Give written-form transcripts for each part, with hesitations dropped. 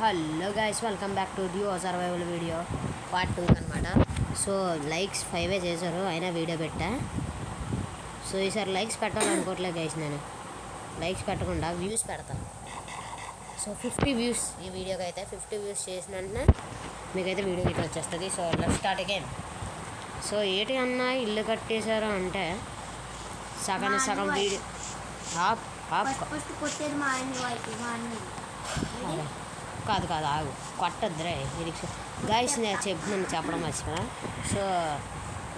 Hello guys, welcome back to due survival video part 2 అనమాట. So likes 5 చేశారు, అయినా video పెట్టా. సో ఈసారి లైక్స్ పెట్టాలనుకోవట్లేదు గైస్. నేను లైక్స్ పెట్టకుండా వ్యూస్ పెడతాను. సో 50 వ్యూస్ ఈ వీడియోకి అయితే 50 వ్యూస్ చేసిన వెంటనే మీకైతే వీడియో ఇట్లా వచ్చేస్తుంది. So let's start again. So ఏంటి అన్న ఇల్లు కట్టేశారు అంటే సగం వీడియో కాదు ఆగు, కొట్టద్దురే ఇరిక్ష గైస్. నేను చెప్పడం మర్చిపోయా. సో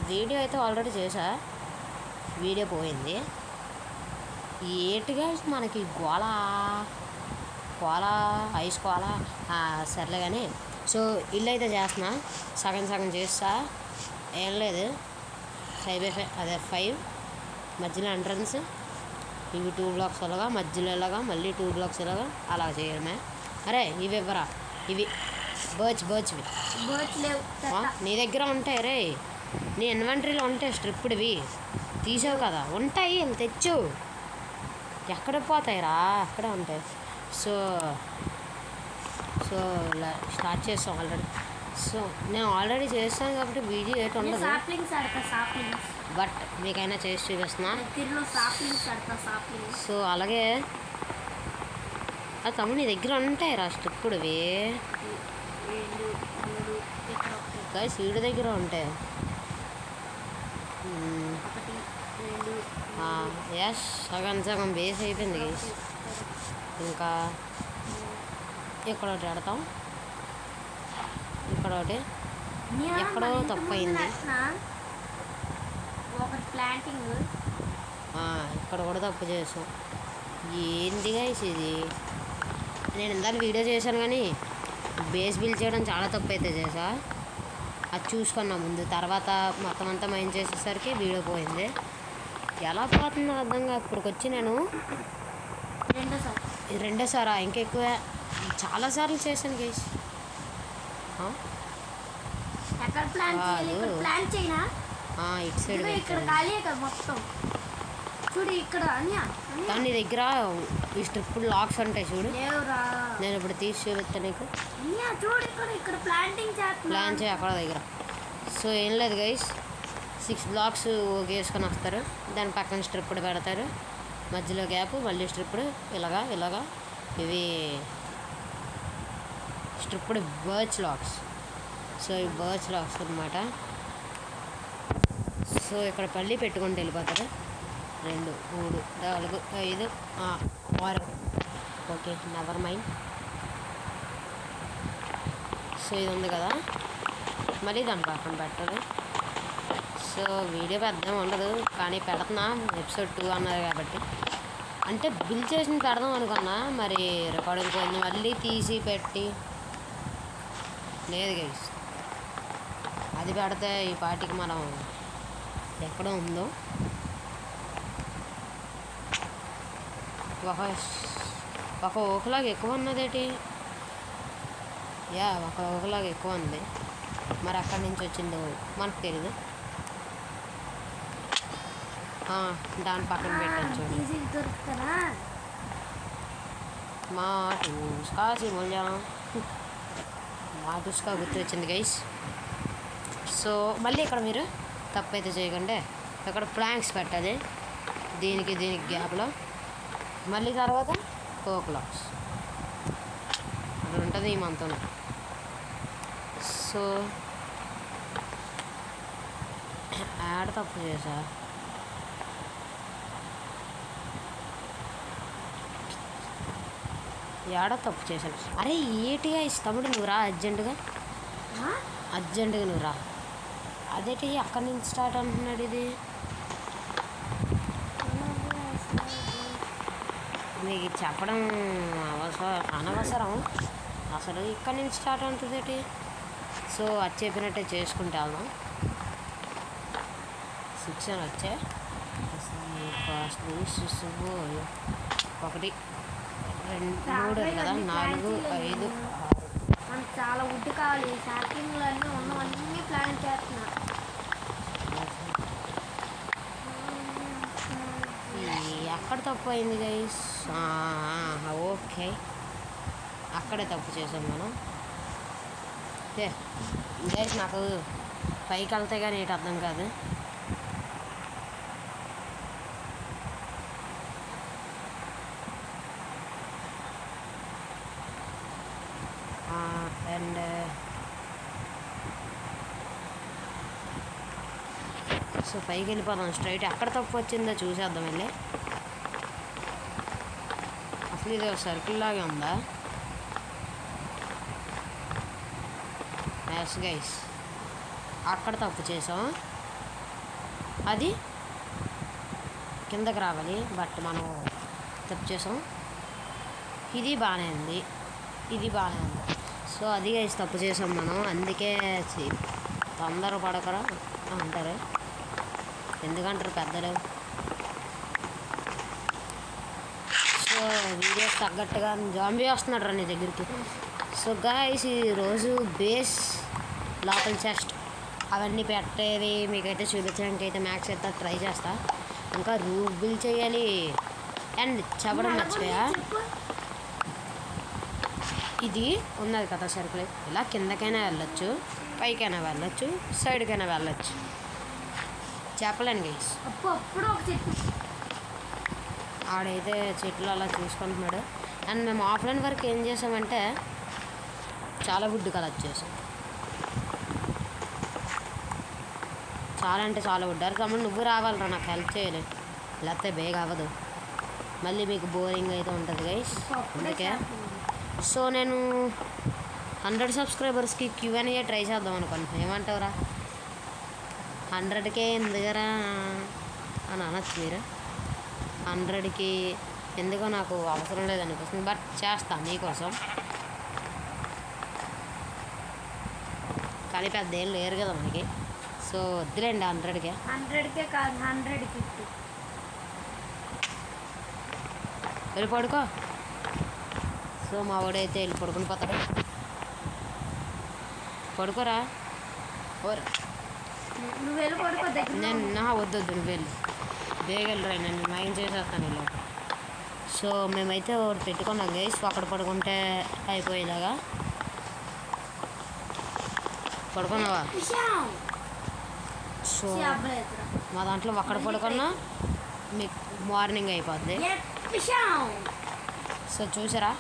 వీడియో అయితే ఆల్రెడీ చేసా, వీడియో పోయింది. ఏటిగా మనకి గోళ ఐస్ గోళ సర్లే కానీ. సో ఇల్లు అయితే చేస్తున్నా, సగం చేస్తా. ఏం లేదు, 5 మధ్యలో ఎంట్రన్స్, ఇవి 2 బ్లాక్స్ అలాగా, మధ్యలో ఇలాగా, మళ్ళీ 2 బ్లాక్స్ ఇలాగా అలా చేయడమే. అరే ఇవి ఇవ్వరా, ఇవి బర్చ్ నీ దగ్గర ఉంటాయి రే, నీ ఇన్వెంటరీలో ఉంటాయి. స్ట్రిప్డ్వి తీసావు కదా, ఉంటాయి, తెచ్చు. ఎక్కడ పోతాయి రా, అక్కడే ఉంటాయి. సో స్టార్ట్ చేస్తాం ఆల్రెడీ. సో నేను ఆల్రెడీ చేస్తాను కాబట్టి వీడియో ఏటి ఉండదు, బట్ మీకైనా చేసి చూపిస్తున్నా. సో అలాగే తమ్ముడు నీ దగ్గర ఉంటాయి రా స్ట్రిప్పుడువి, గైస్ వీడి దగ్గర ఉంటాయి. ఎస్, సగం బేస్ అయిపోయింది గైస్. ఇంకా ఇక్కడ ఒకటి పెడతాం, ఇక్కడ ఒకటి, ఎక్కడో తప్పు అయింది. ఇక్కడ కూడా తప్పు చేసాం. ఏంది గైస్ ఇది, నేను ఇందాక వీడియో చేశాను కానీ బేస్ బిల్డ్ చేయడం చాలా తప్పు అయితే చేసా. అది చూసుకున్నా ముందు, తర్వాత మొత్తం అంతా మైండ్ చేసేసరికి వీడియో పోయింది. ఎలా పోతుందో అర్థంగా. ఇప్పటికి వచ్చి నేను రెండోసారా ఇంకెక్కువ చాలాసార్లు చేశాను గైస్. ఇటు సైడ్ దాని దగ్గర ఈ స్ట్రిప్ లాక్స్ ఉంటాయి చూడు, నేను ఇప్పుడు తీసి చూపిస్తాను నీకు. ప్లాన్ చేయి అక్కడ దగ్గర. సో ఏం లేదు గైస్, 6 బ్లాక్స్ వేసుకొని వస్తారు, దాని పక్కన స్ట్రిప్పుడు పెడతారు, మధ్యలో గ్యాప్, మళ్ళీ స్ట్రిప్పుడు ఇలాగా ఇవి స్ట్రిప్పుడు బర్చ్ లాక్స్. సో ఈ బర్చ్ లాక్స్ అనమాట. సో ఇక్కడ పల్లి పెట్టుకుంటూ వెళ్ళిపోతారు. 2 3 4 5 6. Okay, never mind. సో ఇది ఉంది కదా, మళ్ళీ దాని పక్కన పెట్టదు. సో వీడియో పెద్ద ఉండదు కానీ పెడుతున్నా, ఎపిసోడ్ 2 అన్నారు కాబట్టి. అంటే బిల్ చేసి పెడదాం అనుకున్నా, మరి రికార్డింగ్ పోయింది, మళ్ళీ తీసి పెట్టి లేదు గైస్. అది పెడితే ఈ పార్టీకి మనం ఎక్కడో ఉందో. ఒక ఓకలాగా ఎక్కువ ఉన్నదేటి, ఒక ఓకలాగా ఎక్కువ ఉంది. మరి అక్కడి నుంచి వచ్చిందో మనకు తెలీదు. దాని పక్కన పెట్టచ్చు. టుస్కా గుర్తు వచ్చింది గైస్. సో మళ్ళీ ఇక్కడ మీరు తప్పైతే చేయకండి, ఇక్కడ ప్లాంక్స్ పెట్టాలి దీనికి గ్యాప్లో. మళ్ళీ తర్వాత 4 బ్లాక్స్ అట్లా ఉంటుంది ఈ మంత్. సో యాడ్ తప్పు చేసా, చేశాను. అరే ఏటిగా తమ్ముడు నువ్వు రా, అర్జెంటుగా నువ్వు రా. అదేటి అక్కడి నుంచి స్టార్ట్ అంటున్నాడు ఇది. మీకు చెప్పడం అనవసరం అసలు, ఇక్కడి నుంచి స్టార్ట్ అవుతుంది. సో అది చెప్పినట్టే చేసుకుంటే వెళ్దాం. 6 అని వచ్చాయి. 1 2 3 కదా, 4 5 6. చాలా వుడ్ కావాలి. స్టార్టింగ్లో ఉన్నవన్నీ ప్లాన్ చేస్తున్నా. ఎక్కడ తప్పు అయింది గైస్? ఓకే, అక్కడే తప్పు చేసాం మనం. గైస్ నాకు పైకి వెళ్తే కానీ ఏంటి అర్థం కాదు. అండ్ సో పైకి వెళ్ళిపోదాం స్ట్రైట్. ఎక్కడ తప్పు వచ్చిందో చూసేద్దాం వెళ్ళి. అసలు ఇది సర్కిల్ లాగే ఉందా? ఎస్ గైస్, అక్కడ తప్పు చేసాం. అది కిందకి రావాలి, బట్ మనం తప్పు చేసాం. ఇది బాగానే ఉంది, ఇది బాగానే ఉంది. సో అది గైస్ తప్పు చేసాం మనం. అందుకే తొందర పడకరా అంటారు. ఎందుకంటారు పెద్దలు. సో వీడియోకి తగ్గట్టుగా జాంబీ వస్తున్నాడు రా నీ దగ్గరికి. సో గాయస్ ఈరోజు బేస్ లోపల చెస్ట్ అవన్నీ పెట్టేది మీకైతే చూపించడానికి అయితే మ్యాక్స్ అయితే ట్రై చేస్తా. ఇంకా రూఫ్ బిల్ చేయాలి. అండ్ చెప్పడం మర్చిపోయా, ఇది ఉన్నది కదా సర్కిల్, ఇలా కిందకైనా వెళ్ళొచ్చు, పైకైనా వెళ్ళొచ్చు, సైడ్కైనా వెళ్ళొచ్చు. చెప్పలేను గైస్. ఆడైతే చెట్లు అలా చూసుకుంటున్నాడు. అండ్ మేము ఆఫ్లైన్ వర్క్ ఏం చేసామంటే చాలా వుడ్ కలెక్ట్ చేసాం. చాలా అంటే చాలా వుడ్. అరే తమ్ముడు నువ్వు రావాలరా, నాకు హెల్ప్ చేయాలి, లేకపోతే బేగ అవ్వదు, మళ్ళీ మీకు బోరింగ్ అయితే ఉంటుంది గైస్. అందుకే సో నేను 100 సబ్స్క్రైబర్స్కి Q&A ట్రై చేద్దాం అనుకుంటున్నాను. ఏమంటావురా? 100కే ఎందుకరా అని అనొచ్చు మీరు. 100కి ఎందుకో నాకు అవసరం లేదనిపిస్తుంది, బట్ చేస్తాను మీకోసం. కానీ పెద్ద ఏం లేరు కదా మనకి, సో వద్దులేండి 100కే. 100కే కాదు 150. వెళ్ళి పడుకో. సో మా వాడైతే వెళ్ళి పడుకుని పోతాడు. పడుకోరా. నువ్వు వెళ్ళి పడుకో. నేను వద్దు నువ్వు వెళ్ళి బేగ వెళ్ళరా, నేను మైండ్ చేసేస్తాను ఇలా. సో మేమైతే ఒకటి పెట్టుకున్నాం గైస్, అక్కడ పడుకుంటే అయిపోయేలాగా. పడుకున్నావా? సో మా దాంట్లో ఒక్కడ పడుకున్నా మీకు మార్నింగ్ అయిపోద్ది. సో చూసారా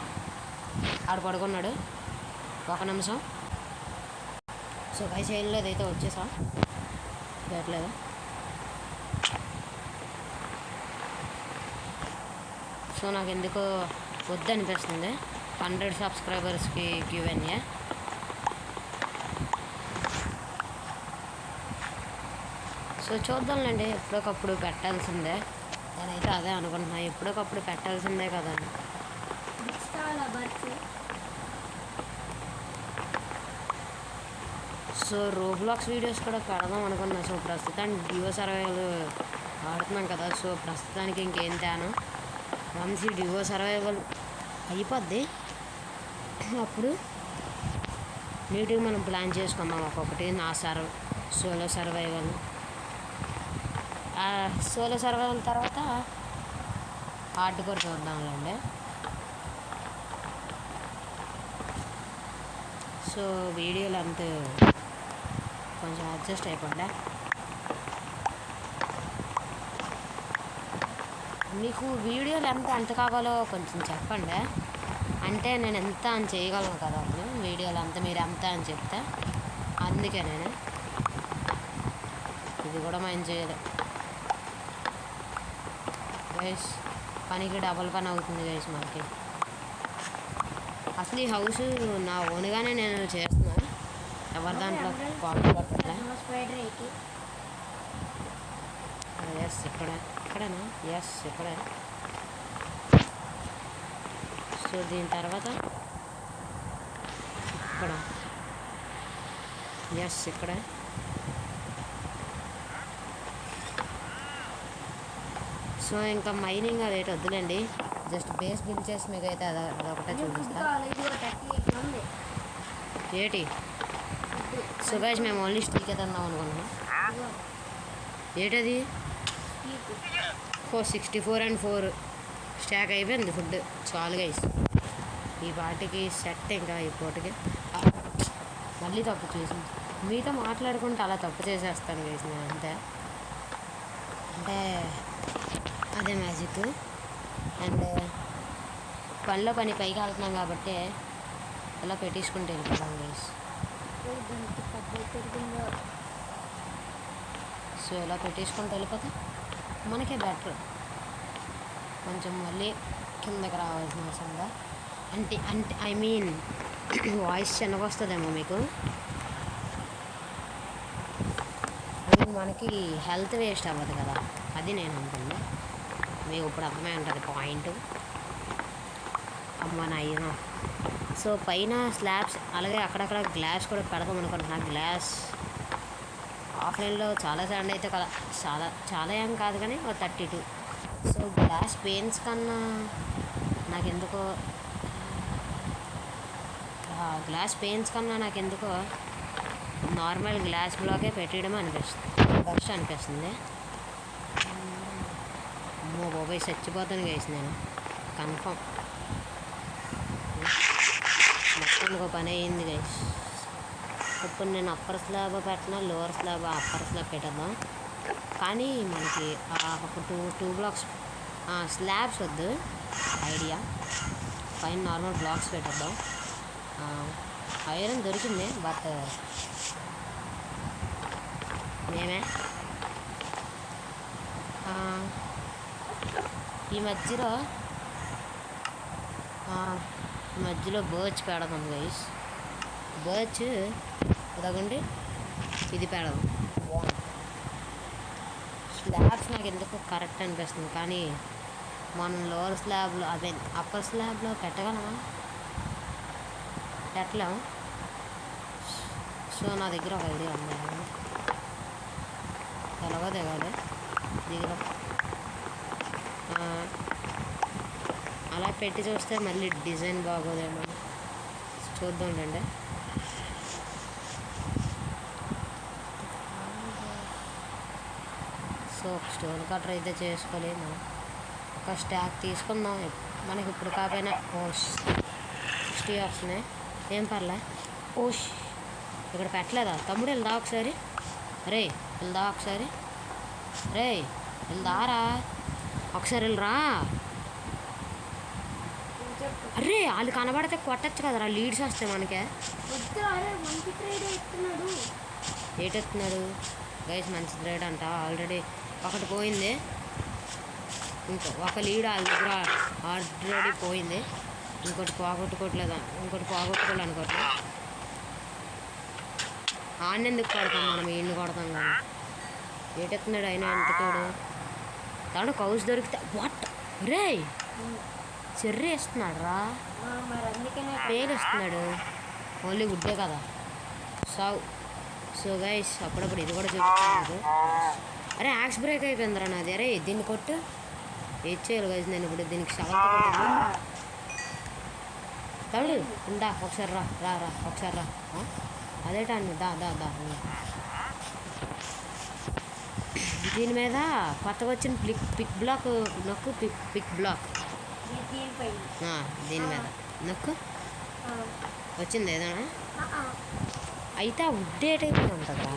ఆడ పడుకున్నాడు 1 నిమిషం. సో గైస్ ఏం లేదైతే వచ్చేసా చేయట్లేదు. సో నాకు ఎందుకో వద్దనిపిస్తుంది 100 సబ్స్క్రైబర్స్కి Q&A. సో చూద్దాంలేండి, ఎప్పటికప్పుడు పెట్టాల్సిందే. నేనైతే అదే అనుకుంటున్నా, ఎప్పటికప్పుడు పెట్టాల్సిందే కదా. సో రోబ్లాక్స్ వీడియోస్ కూడా పెడదాం అనుకున్నా. సో ప్రస్తుతానికి డివో సర్వైవల్ ఆడుతున్నాం కదా, సో ప్రస్తుతానికి ఇంకేం తేను. వన్స్ ఈ డివో సర్వైవల్ అయిపోద్ది, అప్పుడు నీట్గా మనం ప్లాన్ చేసుకుందాం ఒక్కొక్కటి. నా సోలో సర్వైవల్, సోలో సర్వైవల్ తర్వాత హార్డ్ కోర్ చూద్దాంలేండి. సో వీడియోలు అంత కొంచెం అడ్జస్ట్ అయిపోండి. మీకు వీడియోలు ఎంత కావాలో కొంచెం చెప్పండి, అంటే నేను ఎంత అని చేయగలను కదా. అప్పుడు వీడియోలు అంతా మీరు ఎంత అని చెప్తే, అందుకే నేను ఇది కూడా మైండ్ చేయలేదు గైస్. పనికి డబల్ పని అవుతుంది గైస్ మనకి. అసలు ఈ హౌస్ నా ఓన్గానే నేను చేస్తున్నా, ఎవరి దాంట్లో కాపీ కొట్టలే. ఎస్ ఇక్కడేనా? ఎస్ ఇక్కడే. సో దీని తర్వాత ఇక్కడ, ఎస్ ఇక్కడే. సో ఇంకా మైనింగ్ అది ఏంటి వద్దులేండి, జస్ట్ బేస్ బిల్డ్ చేసి మీకు అయితే అదొకటే చూపిస్తా. ఏటి? సో గైస్ మేము ఓన్లీ స్టీక్ అయితే అన్నాం అనుకున్నాం. ఏటది? 64 and 4 స్టాక్ అయిపోయింది ఫుడ్. చాలు గైస్. ఈ పాటికి సెట్ ఇంకా ఈ పూటకి మళ్ళీ తప్పు చూసి మీతో మాట్లాడుకుంటే అలా తప్పు చేసేస్తాను గైస్ నేను అంతే. అంటే అదే మ్యాజిక్. అండ్ పనిలో పని పైకి వెళ్తున్నాం కాబట్టి ఇలా పెట్టించుకుంటే వెళ్ళిపోదాం గైస్. సో ఇలా పెట్టేసుకుంటూ వెళ్ళిపోతే మనకే బెటర్. కొంచెం మళ్ళీ కిందకి రావాల్సిన అవసరంగా అంటే అంటే ఐ మీన్ వాయిస్ చిన్నగా వస్తుందేమో మీకు. ఐ మీన్ మనకి హెల్త్ వేస్ట్ అవ్వదు కదా, అది నేను అనుకుంది. మీకు ఇప్పుడు అర్థమై ఉంటుంది పాయింట్. అమ్మ నయ్యనా. సో పైన స్లాబ్స్ అలాగే అక్కడక్కడ గ్లాస్ కూడా పెడదాం అనుకుంటున్నా. గ్లాస్ ఆఫ్లైన్లో చాలా శాండ్ అయితే కదా, చాలా ఏం కాదు కానీ ఒక 32. సో గ్లాస్ పెయిన్స్ కన్నా నాకెందుకో నార్మల్ గ్లాస్ బ్లాకే పెట్టడం బెస్ట్ అనిపిస్తుంది. అమ్మో బాబాయ్ చచ్చిపోతాను గైస్ నేను కన్ఫర్మ్. మొత్తం ఒక పని అయ్యింది గైస్. ఇప్పుడు నేను అప్పర్ స్లాబ్ పెట్టినా లోవర్ స్లాబ్ అప్పర్ స్లాబ్ పెట్టేద్దాం. కానీ మనకి ఒక టూ బ్లాక్స్ స్లాబ్స్ వద్దు ఐడియా. పైన నార్మల్ బ్లాక్స్ పెట్టేద్దాం. ఐరన్ దొరికింది బట్ మేమే ఈ మధ్యలో బర్చ్ పెడదాం గైస్. బర్చ్ ఇదగండి ఇది పెడదాం. స్లాబ్స్ నాకు ఎందుకు కరెక్ట్ అనిపిస్తుంది కానీ మనం లోవర్ స్లాబ్లో అదే అప్పర్ స్లాబ్లో పెట్టగలమా? పెట్టలేం. సో నా దగ్గర ఒక ఐడియా ఉంది. ఎలాగో దిగాలి దిగడం అలా పెట్టి చూస్తే మళ్ళీ డిజైన్ బాగోదేమో చూద్దాం రండి. సో ఒక స్టోన్ కట్టర్ అయితే చేసుకోవాలి. మనం ఒక స్టాక్ తీసుకుందాం. మనకి ఇప్పుడు కాకపోయినా 60 వస్తున్నాయి, ఏం పర్లే. ఇక్కడ పెట్టలేదా తమ్ముడు? వెళ్దా ఒకసారి. రే వెళ్దా ఒకసారి. రే వెళ్దారా ఒకసారి వెళ్ళరా. అరే వాళ్ళు కనబడితే కొట్టచ్చు కదరా, లీడ్స్ వస్తాయి మనకే. ఏటెత్తున్నాడు గైస్? మంచి థ్రెడ్ అంట. ఆల్రెడీ ఒకటి పోయింది, ఇంకో ఒక లీడ్ వాళ్ళ దగ్గర ఆల్రెడీ పోయింది. ఇంకోటి పోగొట్టుకోవాలనుకోవట్లేదు. ఆన్నెందుకు కొడతాం మనం, ఈయన్ని కొడతాం కానీ. ఏటెత్తున్నాడు అయినా ఎంతకాడు తాడు కౌస్ దొరికితే వాట్ రే చెర్రీ వేస్తున్నాడు రా, పేరు ఇస్తున్నాడు. ఓన్లీ వుడ్డే కదా. సో గైస్ అప్పుడప్పుడు ఇది కూడా చూపిస్తున్నాడు. అరే యాక్స్ బ్రేక్ అయిపోయిందిరా నాది. అరే దీన్ని కొట్టు. ఏం చేయాలి గైస్ నేను ఇప్పుడు దీనికి షవల్ తడు ఉందా ఒకసారి రా ఒకసారి రా. అదేటా అండి దా దీని మీద కొత్తగా వచ్చిన పిక్ బ్లాక్ నొక్కు. పిక్ బ్లాక్ దీని మీద నొక్కు. వచ్చింది ఏదైనా అయితే ఆ వుడ్ ఏ టైప్ ఉంటుందా?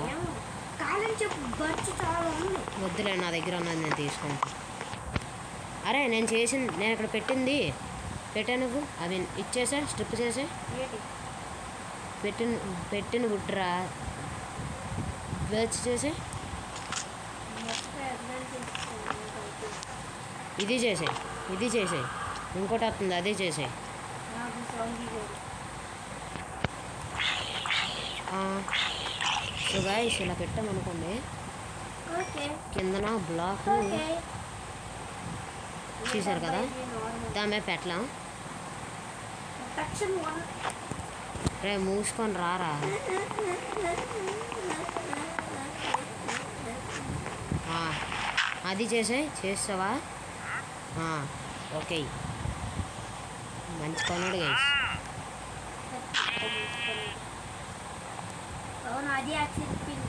వద్దులే నా దగ్గర ఉన్నది నేను తీసుకుంటాను. అరే నేను ఇక్కడ పెట్టా నువ్వు అవి ఇచ్చేసా స్ట్రిప్ చేసే పెట్టిన వుడ్రా బర్చ్ చేసే ఇది చేసాయి ఇంకోటి వస్తుంది అదే చేసాయి. సో గాయ్స్ ఇలా పెట్టామనుకోండి కిందన బ్లాక్ చూసారు కదా, దాని మీద పెట్టలేం. రే మూసుకొని రారా. అది చేస్తావా? ఓకే మంచి కొన్నాడు గైస్.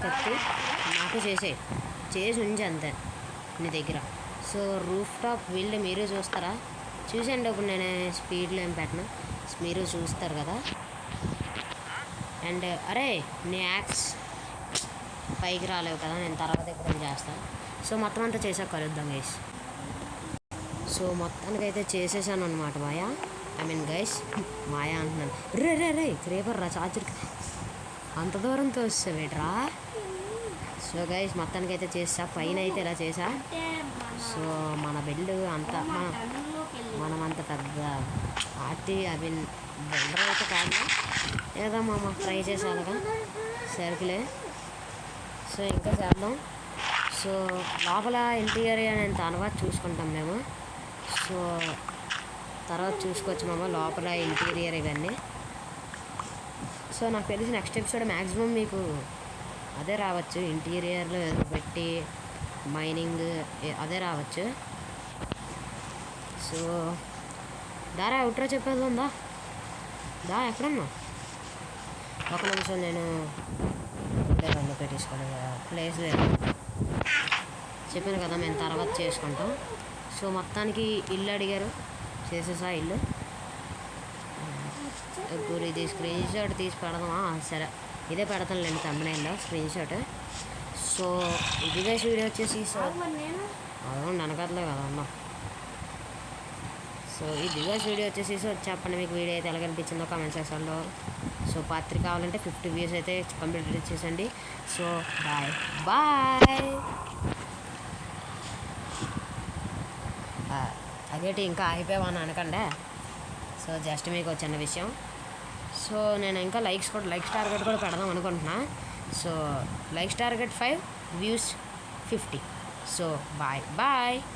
కత్తి నాకు చేసి ఉంచి అంతే నీ దగ్గర. సో రూఫ్ టాప్ వీళ్ళు మీరే చూస్తారా? చూసండి ఇప్పుడు నేను స్పీడ్లో ఏం పెట్టను. మీరు చూస్తారు కదా. అండ్ అరే నీ యాక్స్ పైకి రాలేవు కదా, నేను తర్వాత ఎప్పుడు చేస్తాను. సో మొత్తం అంతా చేసాక కలుద్దాం గైస్. సో మొత్తానికైతే చేసేసాను అనమాట మాయా, ఐ మీన్ గైస్ మాయా అంటున్నాను. రే రే రే క్రేపర్ రా చార్జర్కి అంత దూరంతో వస్తావేట్రా. సో గైస్ మొత్తానికైతే చేసా, పైన అయితే ఇలా చేసా. అంటే సో మన బిల్డ్ అంతా టన్నులోకి వెళ్ళి మనం అంత పెద్ద ఆర్టీ ఐ మీన్ బిల్డర్ అయితే కాదు, ఏదో మామ ట్రై చేసానుగా సరుకులే. సో ఇంకా చేద్దాం. సో లోపల ఇంటీరియర్ నేను తర్వాత చూసుకుంటాం మేము. సో తర్వాత చూసుకోవచ్చు మామ లోపల ఇంటీరియర్ ఇవన్నీ. సో నాకు తెలిసి నెక్స్ట్ ఎపిసోడ్ మ్యాక్సిమం మీకు అదే రావచ్చు, ఇంటీరియర్లో ఏదో పెట్టి మైనింగ్ అదే రావచ్చు. సో దారా అవుట్రో చెప్పేది ఉందా, దా ఎక్కడన్నా ఒక నిమిషం నేను లేదండి పెట్టేసుకోలేదు ప్లేస్ లేదు, చెప్పాను కదా మేము తర్వాత చేసుకుంటాం. సో మొత్తానికి ఇల్లు అడిగారు, చేసేసా ఇల్లు. ఇప్పుడు ఇది స్క్రీన్ షాట్ తీసి పెడదామా, సరే ఇదే పెడతానులేండి తమ్ముడైందో స్క్రీన్ షాట్. సో ఇదిగా వీడియో వచ్చేసి సో మరి నేను అదొండి అనకట్లే కదా అన్న. సో ఈ దిగోస్ వీడియో వచ్చేసి సో చెప్పండి మీకు వీడియో అయితే ఎలా కనిపించిందో కామెంట్ సెక్షన్లో. సో పాత్ర కావాలంటే 50 వ్యూస్ అయితే కంప్లీట్ చేసేయండి. So bye bye. అదేంటి ఇంకా అయిపోయామని అనకండి. సో జస్ట్ మీకు చిన్న విషయం. సో నేను ఇంకా లైక్స్ టార్గెట్ కూడా పెడదాం అనుకుంటున్నా. So likes target 5, views 50. So bye bye.